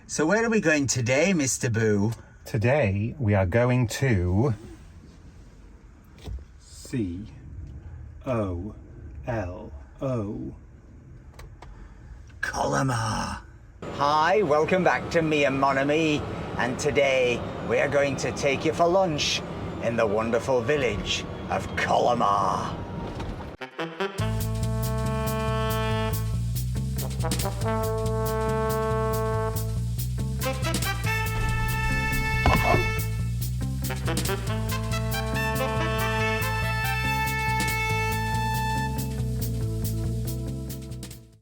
So where are we going today, Mr. Boo? Today we are going to COLO. Colomar. Hi, welcome back to me and Mon Ami, and today we are going to take you for lunch in the wonderful village of Colomar.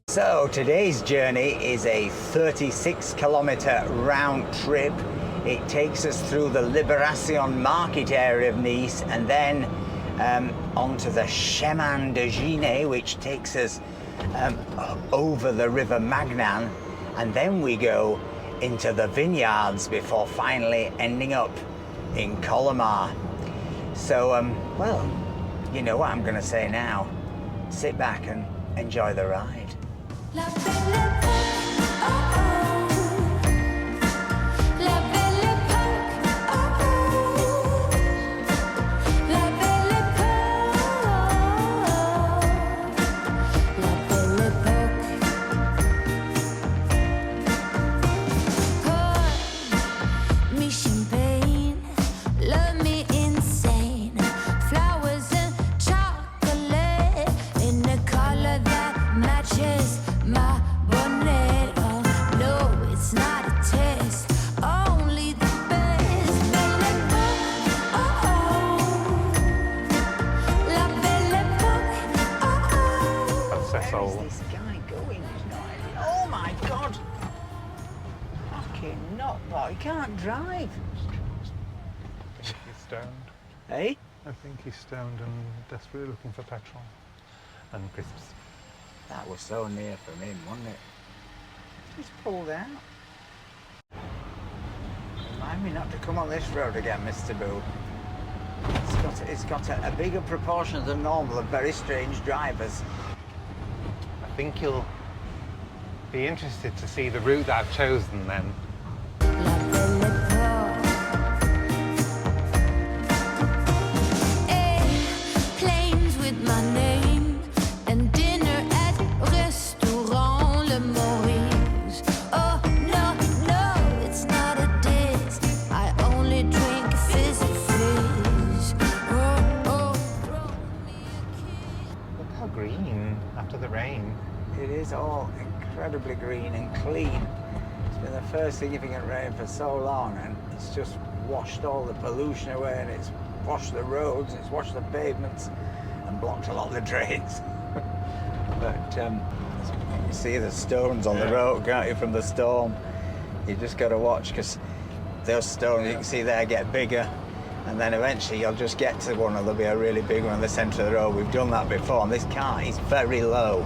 So today's journey is a 36-kilometre round trip. It takes us through the Libération market area of Nice and then onto the Chemin de Gine, which takes us over the River Magnan, and then we go into the vineyards before finally ending up in Colomar. So, well, you know what I'm going to say now. Sit back and enjoy the ride. Where's this guy going? Oh my God! Fucking nutbot, he can't drive. I think he's stoned. Hey? I think he's stoned and desperately looking for petrol and crisps. That was so near from him, wasn't it? He's pulled out. Remind me not to come on this road again, Mr. Boo. It's got a bigger proportion than normal of very strange drivers. I think you'll be interested to see the route that I've chosen then. Planes with my name and dinner at Restaurant Le Maurice. Oh no, it's not a diss. I only drink fizzy fizz. Look how green after the rain. It is all incredibly green and clean. It's been the first significant rain for so long, and it's just washed all the pollution away, and it's washed the roads, it's washed the pavements, and blocked a lot of the drains. But you see the stones on the road, can't you, from the storm? You just got to watch, because those stones, you can see there, get bigger, and then eventually you'll just get to one, and there'll be a really big one in the centre of the road. We've done that before, and this car is very low.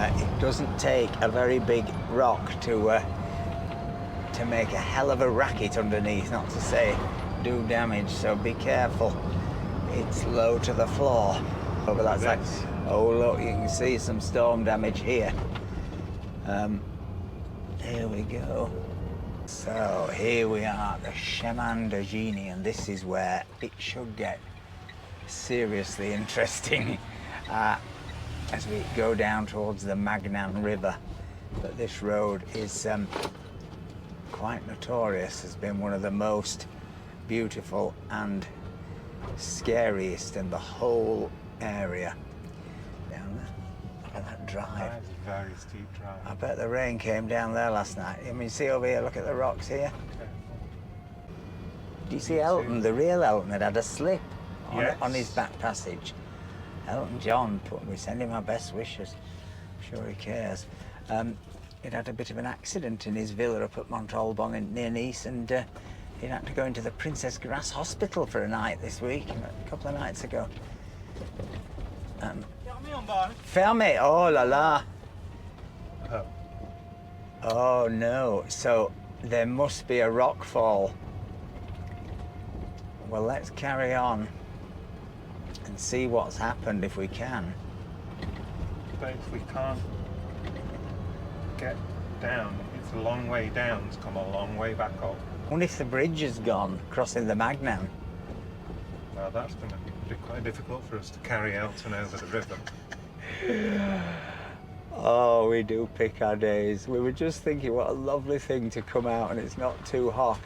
It doesn't take a very big rock to make a hell of a racket underneath, not to say do damage, so be careful. It's low to the floor. Oh, but that's like, oh look, you can see some storm damage here. Here we go. So here we are at the Chemin de Gine, and this is where it should get seriously interesting. As we go down towards the Magnan River. But this road is quite notorious as being one of the most beautiful and scariest in the whole area. Down there, look at that drive. That is a very steep drive. I bet the rain came down there last night. I mean, see over here, look at the rocks here. Do you see Elton, the real Elton, had a slip on his back passage? Elton John, we send him our best wishes. I'm sure he cares. He'd had a bit of an accident in his villa up at Montalban near Nice, and he had to go into the Princess Grass Hospital for a night this week, a couple of nights ago. Fermé, oh la la. Oh. Oh no, so there must be a rock fall. Well, let's carry on and see what's happened if we can. But if we can't get down, it's It's a long way down, it's come a long way back up. I wonder if the bridge is gone, crossing the Magnum. Well, that's going to be quite difficult for us to carry out and over the river. Oh, we do pick our days. We were just thinking what a lovely thing to come out and it's not too hot.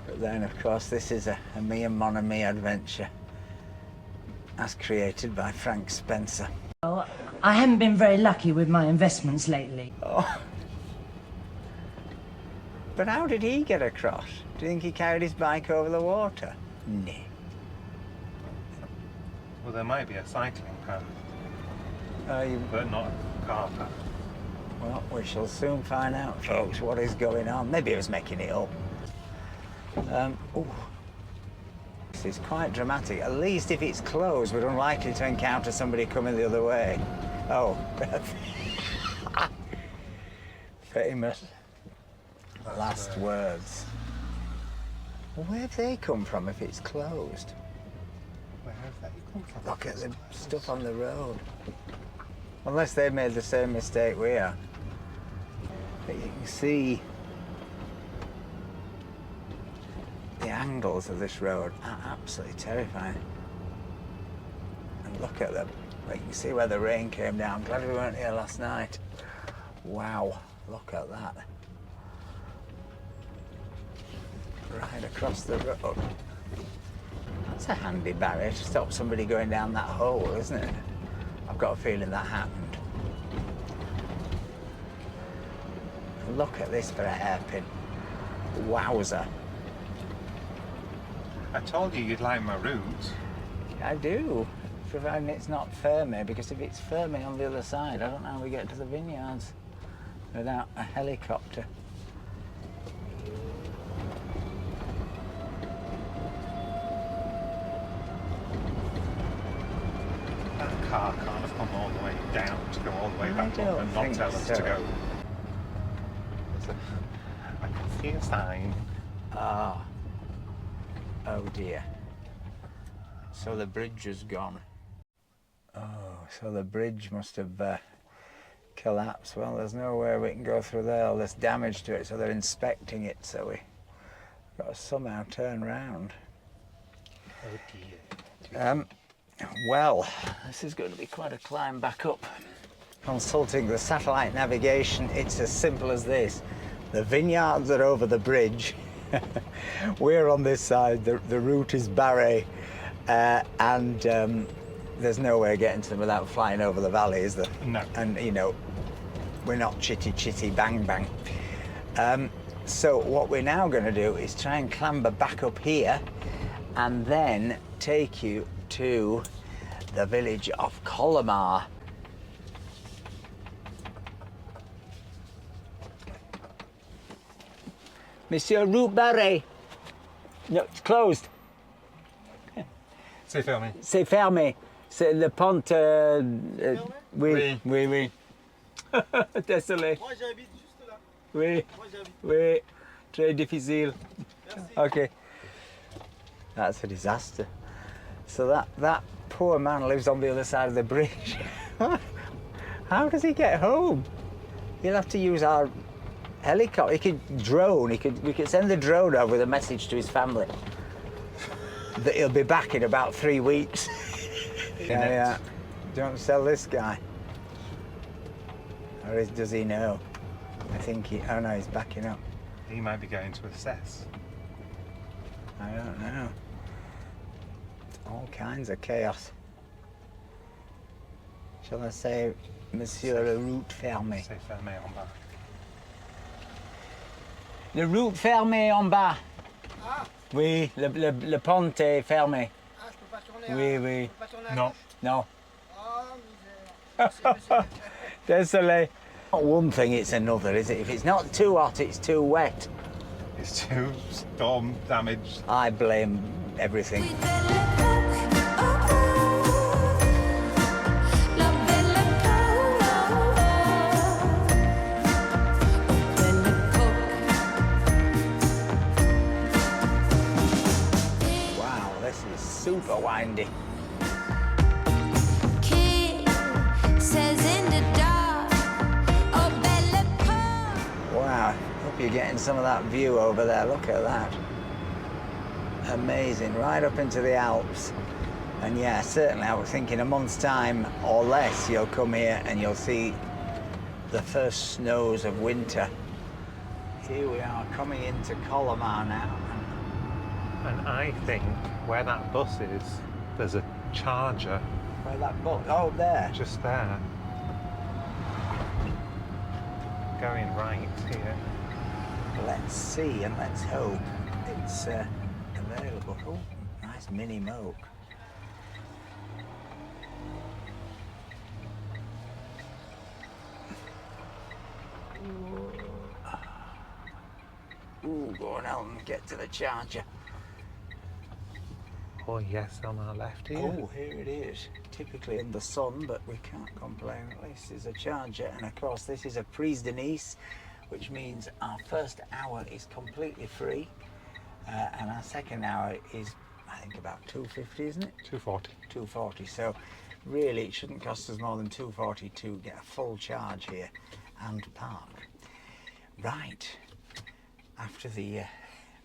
But then, of course, this is a me and mon ami adventure as created by Frank Spencer. Well, I haven't been very lucky with my investments lately. Oh. But how did he get across? Do you think he carried his bike over the water? No. Well, there might be a cycling path, You... but not a car path. Well, we shall soon find out, folks, what is going on. Maybe he was making it up. Ooh. This is quite dramatic. At least if it's closed, we're unlikely to encounter somebody coming the other way. Oh. Famous last words. Well, where have they come from if it's closed? Where have they come from? Look at the stuff on the road. Unless they made the same mistake we are. But you can see the angles of this road are absolutely terrifying. And look at them. You can see where the rain came down. Glad we weren't here last night. Wow, look at that. Right across the road. That's a handy barrier to stop somebody going down that hole, isn't it? I've got a feeling that happened. Look at this for a hairpin. Wowzer. I told you you'd like my route. I do, providing it's not Fermi, because if it's Fermi on the other side, I don't know how we get to the vineyards without a helicopter. That car can't have come all the way down to go all the way I back don't up and not think tell us so. to go. I can see a sign. Ah. Oh dear. So the bridge is gone. Oh, so the bridge must have collapsed. Well, there's no way we can go through there. There's damage to it, so they're inspecting it, so we got to somehow turn round. Oh dear. Well, this is going to be quite a climb back up. Consulting the satellite navigation, it's as simple as this. The vineyards are over the bridge. We're on this side, the route is Barre, and there's no way of getting to them without flying over the valley, is there? No. And, you know, we're not chitty chitty bang bang. So what we're now going to do is try and clamber back up here and then take you to the village of COLOMARS. Monsieur Route Barre. No, it's closed. C'est fermé. C'est fermé. C'est le pont. Oui, oui, oui. Désolé. Moi j'habite juste là. Oui, Moi j'habite. oui. Très difficile. Merci. Okay. That's a disaster. So that poor man lives on the other side of the bridge. How does he get home? He'll have to use our helicopter. He could drone. We could send the drone over with a message to his family that he'll be back in about 3 weeks. Yeah. Don't sell this guy. Or does he know? I think he. Oh no, he's backing up. He might be going to assess. I don't know. It's all kinds of chaos. Shall I say, Monsieur le route fermée? C'est fermé en bas. Le route fermée en bas. Ah, Oui, le pont est fermé. ah, je peux pas tourner. Oui, à- oui. Je peux pas tourner à Non. gauche. No. Oh, misère. Merci, monsieur. Désolé. Not one thing, it's another, is it? If it's not too hot, it's too wet. It's too storm damaged. I blame everything. Oui, belle époque, oh, oh, la belle époque, belle époque. Wow, this is super windy. Kid says in the dark, oh, belle époque. Wow, you're getting some of that view over there. Look at that. Amazing, right up into the Alps. And yeah, certainly I was thinking a month's time or less you'll come here and you'll see the first snows of winter. Here we are coming into Colomar now. And I think where that bus is, there's a charger Where that bus? Oh, there. just there. Going right here. Let's see and let's hope it's available. Oh, nice mini moke. Ooh, go on out and get to the charger. Oh yes, on our left here. Oh, here it is. Typically in the sun, but we can't complain. At least there's a charger. And of course, this is a prise de Nice, which means our first hour is completely free. And our second hour is, I think, about $2.50, isn't it? 240. $2.40. So really, it shouldn't cost us more than $2.40 to get a full charge here and park. Right. After the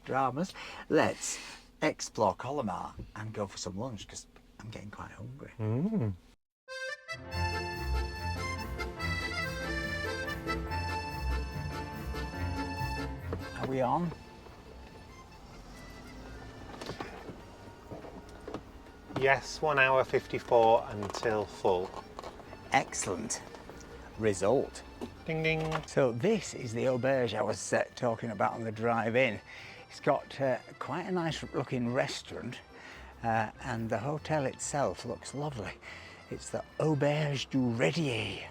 dramas, let's explore Colomar and go for some lunch because I'm getting quite hungry. Mm. Are we on? Yes, 1 hour 54 until full. Excellent result. Ding ding. So this is the Oberge I was talking about on the drive in. It's got quite a nice looking restaurant and the hotel itself looks lovely. It's the Oberge du Redier.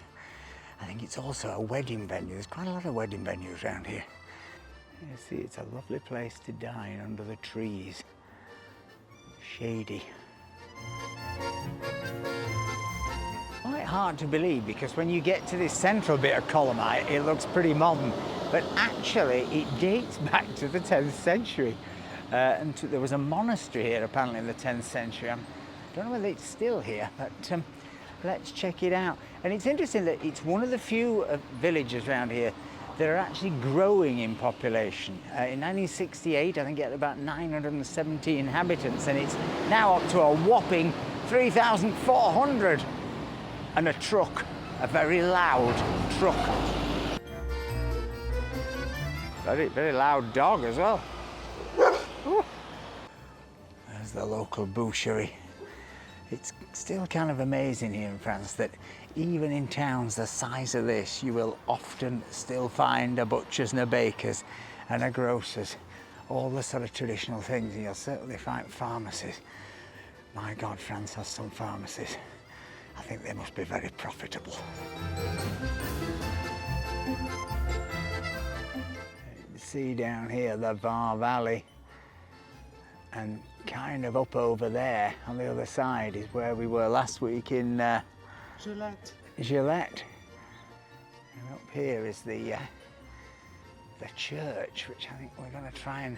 I think it's also a wedding venue. There's quite a lot of wedding venues around here. You see, it's a lovely place to dine under the trees. Shady. Quite hard to believe because when you get to this central bit of Colomar, it looks pretty modern, but actually it dates back to the 10th century. There was a monastery here apparently in the 10th century. I don't know whether it's still here, but let's check it out. And it's interesting that it's one of the few villages around here that are actually growing in population. In 1968, I think it had about 970 inhabitants, and it's now up to a whopping 3,400. And a truck, a very loud truck. Very loud dog as well. There's the local boucherie. It's still kind of amazing here in France that even in towns the size of this, you will often still find a butcher's and a baker's and a grocer's. All the sort of traditional things, and you'll certainly find pharmacies. My God, France has some pharmacies. I think they must be very profitable. You see down here the Var Valley, and kind of up over there on the other side is where we were last week in Gillette. And up here is the church, which I think we're going to try and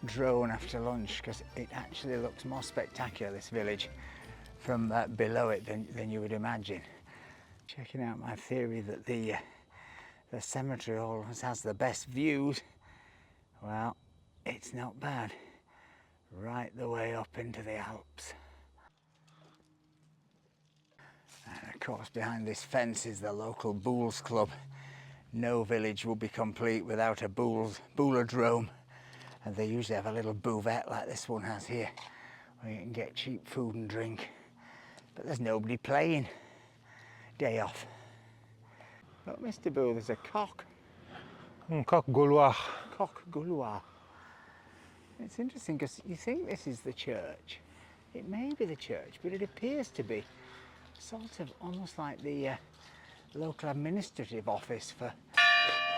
drone after lunch because it actually looks more spectacular, this village, from below it than you would imagine. Checking out my theory that the cemetery always has the best views. Well, it's not bad. Right the way up into the Alps. And of course behind this fence is the local boules club. No village will be complete without a boulodrome. And they usually have a little buvette like this one has here, where you can get cheap food and drink. But there's nobody playing. Day off. Look, Mr. Boo, there's a cock. Coq Gaulois. Coq Gaulois. It's interesting because you think this is the church. It may be the church, but it appears to be sort of almost like the local administrative office for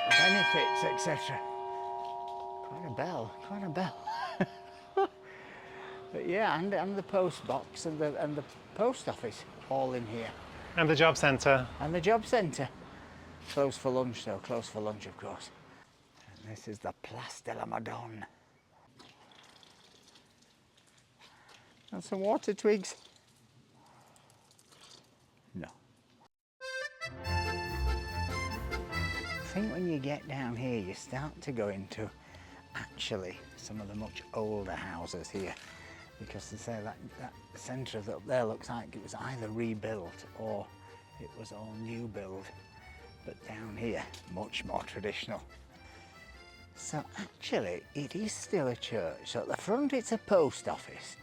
benefits, etc. Quite a bell, quite a bell. But yeah, and the post box and the post office all in here. And the job centre. And the job centre. Closed for lunch though, closed for lunch of course. And this is the Place de la Madone. And some water twigs. No. think when you get down here, you start to go into actually some of the much older houses here, because they say that centre of up there looks like it was either rebuilt or it was all new build. But down here, much more traditional. So actually, it is still a church. So at the front, it's a post office,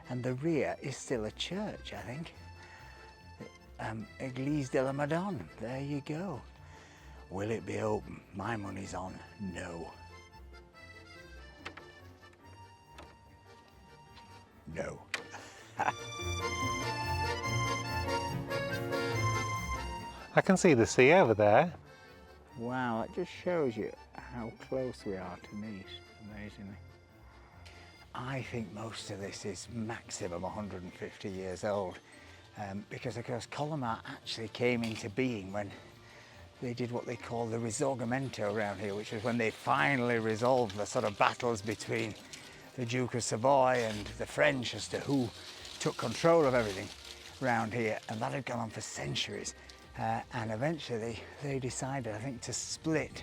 and the rear is still a church, I think. Église de la Madone, there you go. Will it be open? My money's on no. No. I can see the sea over there. Wow, that just shows you how close we are to Nice, amazingly. I think most of this is maximum 150 years old, because of course COLOMARS actually came into being when they did what they call the Risorgimento around here, which was when they finally resolved the sort of battles between the Duke of Savoy and the French as to who took control of everything around here, and that had gone on for centuries. And eventually they decided, I think, to split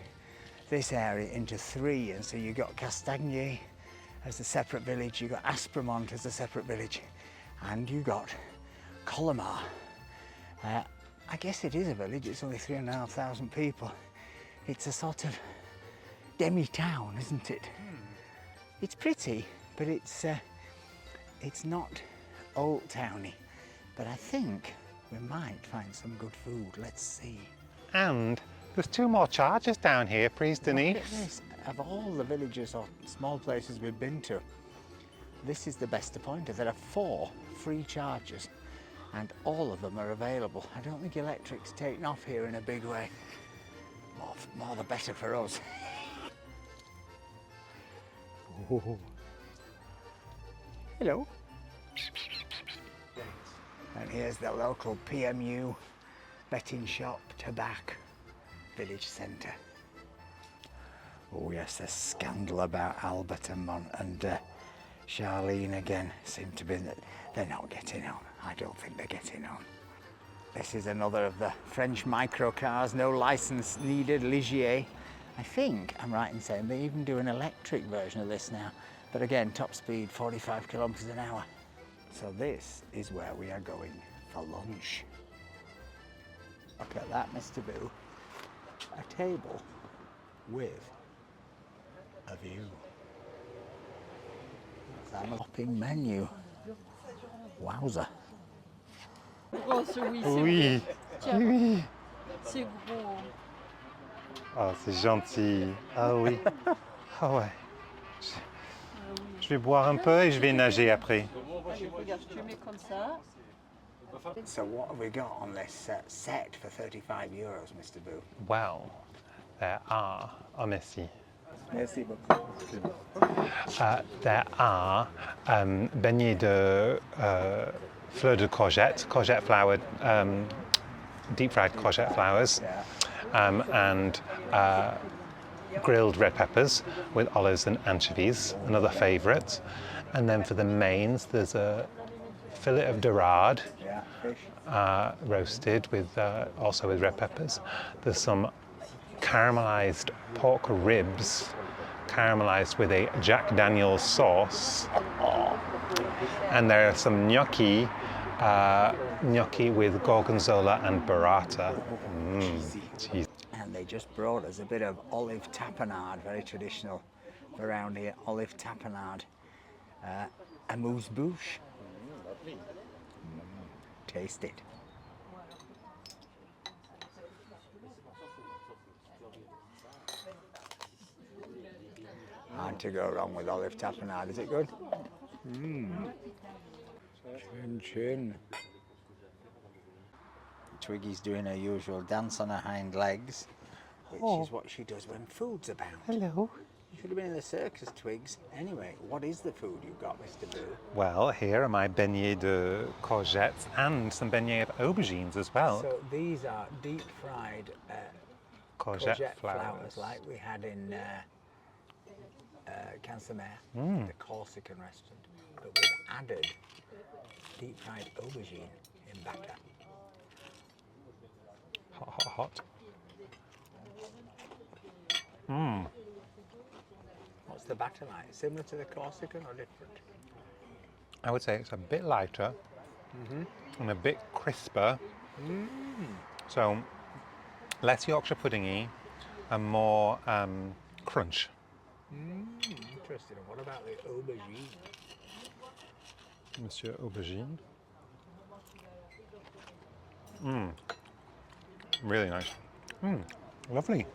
this area into three, and so you got Castagnier as a separate village, you got Aspremont as a separate village, and you got COLOMARS. I guess it is a village, it's only 3,500 people. It's a sort of demi-town, isn't it? It's pretty, but it's not old towny. But I think we might find some good food. Let's see. And there's 2 more chargers down here, please, Look at Denise. this. Of all the villages or small places we've been to, this is the best appointed. There are 4 free chargers, and all of them are available. I don't think electric's taken off here in a big way. More the better for us. Ooh. Hello. And here's the local PMU betting shop, tobacco, village centre. Oh yes, there's scandal about Albert and Charlene again. Seem to be that they're not getting on. I don't think they're getting on. This is another of the French microcars, no licence needed, Ligier. I think I'm right in saying they even do an electric version of this now. But again, top speed, 45 kilometres an hour. So this is where we are going for lunch. Look at that, Mr. Boo. A table with a view. That's a shopping menu. Wowza. Oh, celui-ci, Oui, Tiens. oui. c'est gros. Oh, c'est gentil. Ah oui. Ah ouais. Je vais boire un peu et je vais nager après. Allez, regarde, je te mets comme ça. So what have we got on this set for 35 euros, Mr. Boo? Well, there are, oh merci. Merci beaucoup. There are beignets de fleurs de courgette, courgette flowered, deep fried courgette flowers, and grilled red peppers with olives and anchovies, another favourite. And then for the mains, there's a fillet of dorade, Yeah, fish. roasted with also with red peppers. There's some caramelized pork ribs, caramelized with a Jack Daniel's sauce. And there are some gnocchi, gnocchi with gorgonzola and burrata. Cheese. And they just brought us a bit of olive tapenade, very traditional around here, olive tapenade. Amuse-bouche. Taste it. Hard to go wrong with olive tapenade. Is it good? Chin chin. Twiggy's doing her usual dance on her hind legs, which is what she does when food's about. Hello. You should have been in the circus, Twigs. Anyway, what is the food you've got, Mr. Boo? Well, here are my beignets de courgettes and some beignets of aubergines as well. So these are deep-fried courgette flowers like we had in Cancermere, the Corsican restaurant, but we've added deep-fried aubergine in batter. Hot, hot, hot. What's the batter like? Similar to the Corsican or different? I would say it's a bit lighter and a bit crisper. So less Yorkshire puddingy and more crunch. Interesting. And what about the aubergine? Monsieur Aubergine. Really nice. Lovely.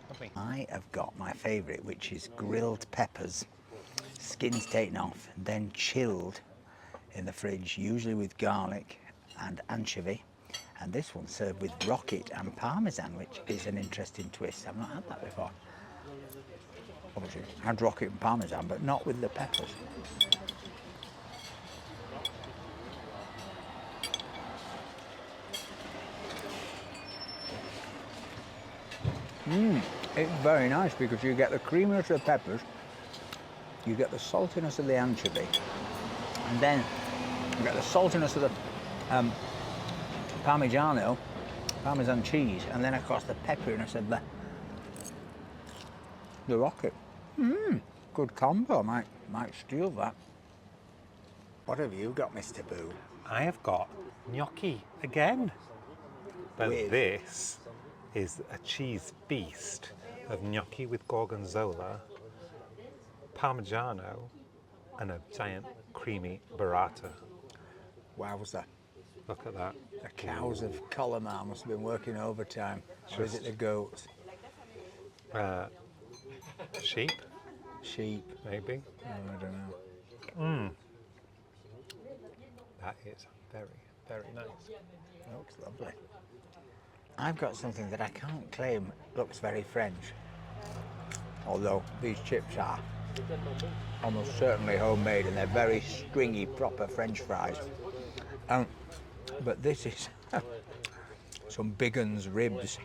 Lovely. I have got my favourite, which is grilled peppers. Skins taken off, then chilled in the fridge, usually with garlic and anchovy. And this one's served with rocket and parmesan, which is an interesting twist. I've not had that before. Obviously, I had rocket and parmesan, but not with the peppers. It's very nice because you get the creaminess of the peppers, you get the saltiness of the anchovy, and then you get the saltiness of the parmesan cheese, and then of course the pepperiness of the rocket. Good combo. Might steal that. What have you got, Mr. Boo? I have got gnocchi again. But With? this is a cheese feast of gnocchi with gorgonzola, parmigiano, and a giant creamy burrata. Wowza. Look at that. The cows of COLOMARS must have been working overtime. Or is it the goats? Sheep, Sheep? maybe. Oh, I don't know. That is very, very nice. Looks lovely. I've got something that I can't claim looks very French. Although these chips are almost certainly homemade and they're very stringy, proper French fries. But this is some Biggins ribs.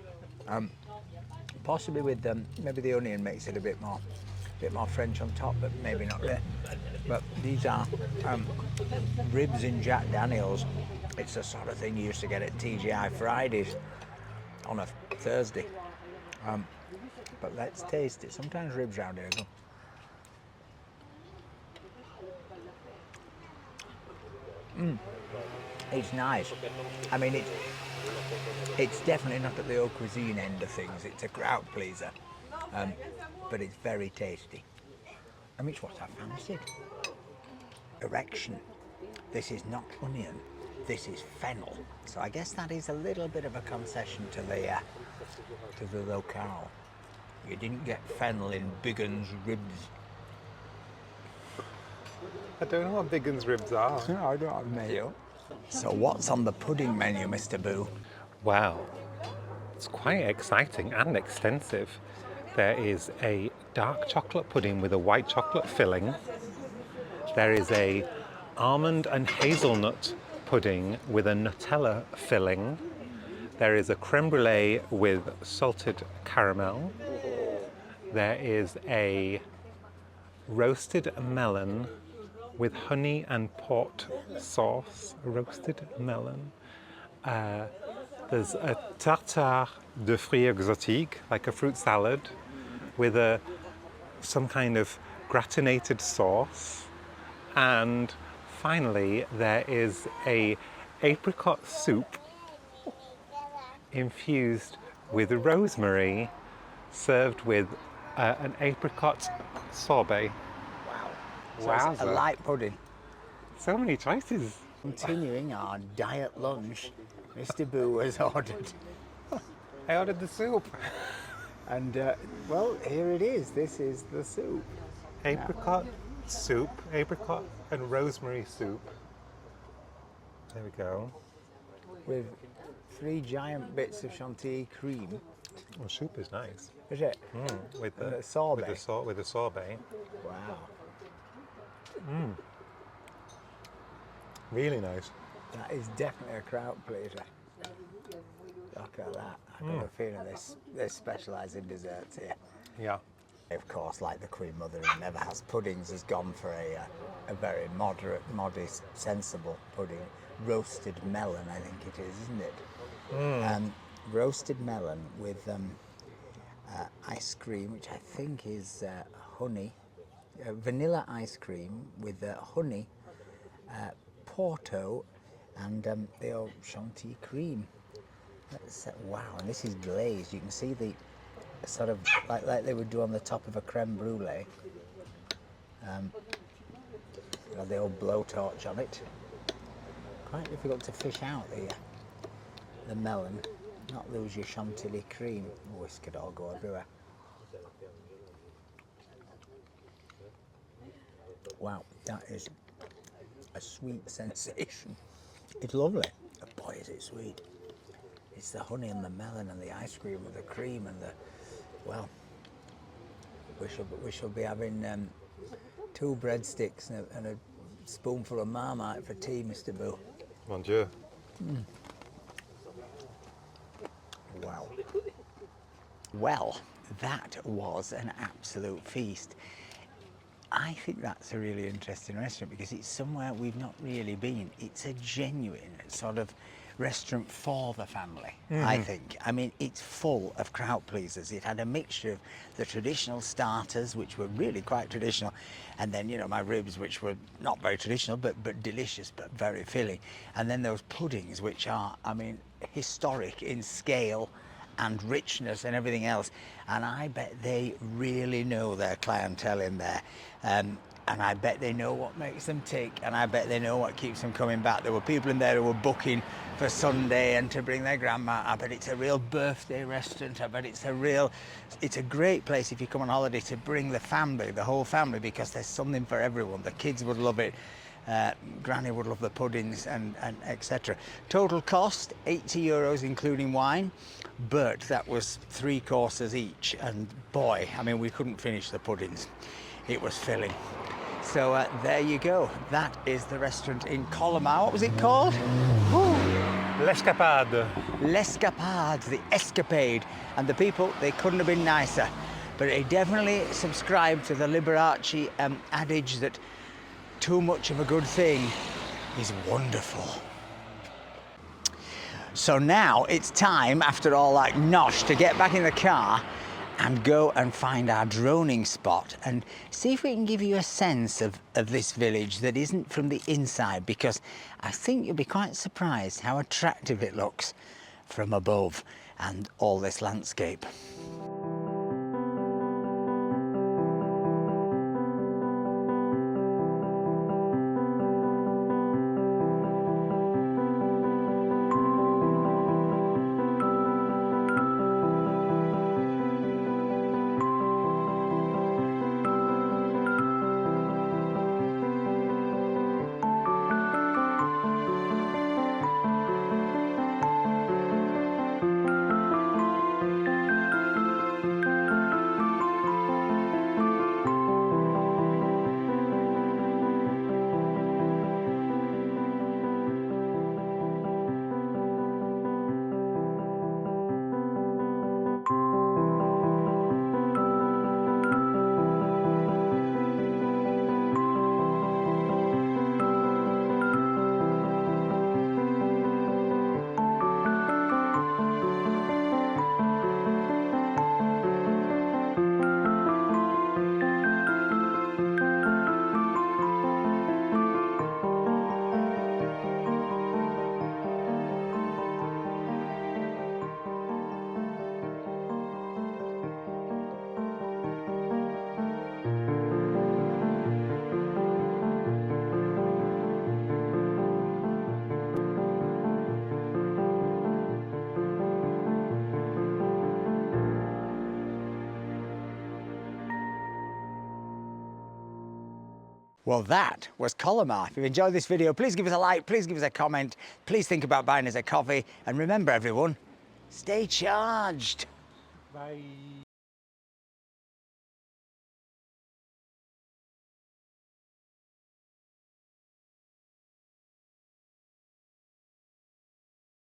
Possibly with maybe the onion makes it a bit more French on top, but maybe not really. But these are ribs in Jack Daniels. It's the sort of thing you used to get at TGI Fridays on a Thursday. But let's taste it. Sometimes ribs round here go. It's nice. I mean, it's definitely not at the haute cuisine end of things. It's a crowd pleaser, but it's very tasty. I mean, it's what I fancied. Erection. This is not onion. This is fennel. So I guess that is a little bit of a concession to the locale. You didn't get fennel in Biggins ribs. I don't know what Biggins ribs are. No, I don't have mayo. So what's on the pudding menu, Mr. Boo? Wow, it's quite exciting and extensive. There is a dark chocolate pudding with a white chocolate filling. There is a almond and hazelnut pudding with a Nutella filling. There is a creme brulee with salted caramel. There is a roasted melon with honey and port sauce, roasted melon. There's a tartare de fruits exotiques, like a fruit salad, with some kind of gratinated sauce. And finally, there is a apricot soup infused with rosemary, served with an apricot sorbet. So it's a light pudding. So many choices. Continuing our diet lunch, Mr. Boo has ordered. I ordered the soup. And, well, here it is. This is the soup. Apricot soup, apricot and rosemary soup. There we go. With 3 giant bits of Chantilly cream. Well, soup is nice. Is it? With And the a sorbet. with the sorbet. Wow. Really nice. That is definitely a crowd pleaser. Look at that. I've got a feeling they specialise in desserts here. Yeah. Of course, like the Queen Mother who never has puddings, has gone for a very moderate, modest, sensible pudding. Roasted melon, I think it is, isn't it? Roasted melon with ice cream, which I think is honey, vanilla ice cream with honey, Porto, and the old Chantilly cream. Wow, and this is glazed. You can see the sort of like they would do on the top of a creme brulee. Got the old blowtorch on it. Quite difficult to fish out the melon, not lose your Chantilly cream. Oh, this could all go everywhere. Wow, that is a sweet sensation. It's lovely. Boy, is it sweet. It's the honey and the melon and the ice cream and the cream and the, well, we shall be having 2 breadsticks and a spoonful of Marmite for tea, Mr. Boo. Mon Dieu. Wow. Well, that was an absolute feast. I think that's a really interesting restaurant because it's somewhere we've not really been. It's a genuine sort of restaurant for the family, I think. I mean, it's full of crowd pleasers. It had a mixture of the traditional starters, which were really quite traditional, and then, you know, my ribs, which were not very traditional, but delicious, but very filling. And then those puddings, which are, I mean, historic in scale and richness and everything else. And I bet they really know their clientele in there. And I bet they know what makes them tick, and I bet they know what keeps them coming back. There were people in there who were booking for Sunday and to bring their grandma. I bet it's a real birthday restaurant. I bet it's a great place if you come on holiday to bring the family, the whole family, because there's something for everyone. The kids would love it. Granny would love the puddings and etc. Total cost, €80 including wine, but that was 3 courses each. And boy, I mean, we couldn't finish the puddings. It was filling. So there you go. That is the restaurant in Colomar. What was it called? L'Escapade. L'Escapade, the escapade. And the people, they couldn't have been nicer. But they definitely subscribe to the Liberace adage that too much of a good thing is wonderful. So now it's time, after all that nosh, to get back in the car and go and find our droning spot and see if we can give you a sense of this village that isn't from the inside, because I think you'll be quite surprised how attractive it looks from above and all this landscape. Well, that was Colomar. If you've enjoyed this video, please give us a like, please give us a comment, please think about buying us a coffee, and remember everyone, stay charged. Bye.